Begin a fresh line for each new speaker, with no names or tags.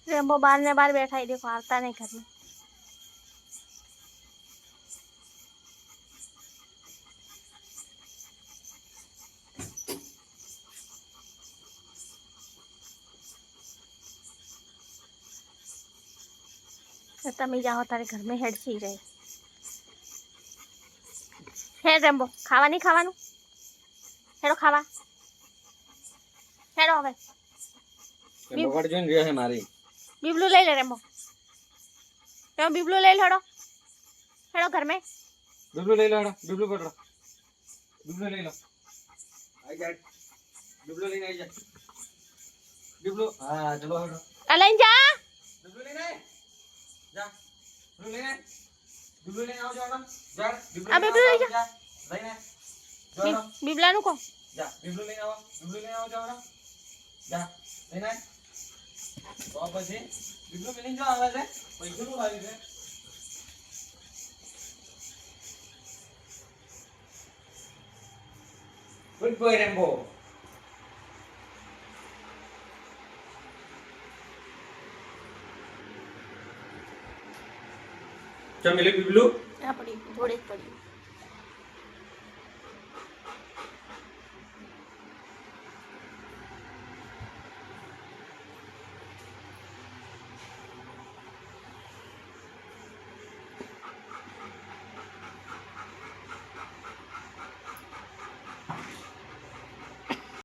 Rainbow बाहर ने बाहर बैठा है, देखो आता नहीं घर में। તમે જાઓ તારે घर में हेड सी रहे है। रेम्बो खावा नहीं खावाનું हेडो खावा हेडो હવે
બગડ જોઈને રહ્યો છે મારી
બીબલું લઈ લે રેમ્બો તમે બીબલું લઈ લો हेडो घर में
બીબલું લઈ લો હેડો બીબલું પકડો બીબલું લઈ લો આઈ જા બીબલું લઈને આઈ જા બીબલું હા ચલો હેડો
લઈને જા
બીબલું લઈને જા બીબલું લઈને બીબલું લઈને આવજો હેડો જા
આ બીબલું લઈ જા
લઈને જા
બીબલાનું કો
જા બીબલું લઈને આવો હેડો જા લઈને તો પછી બીબલું લઈને જાવ આવે છે પૈસાનું લાવી છે Good boy, Rambo. क्या मिले बिबलू?
पड़ी थोड़ी पड़ी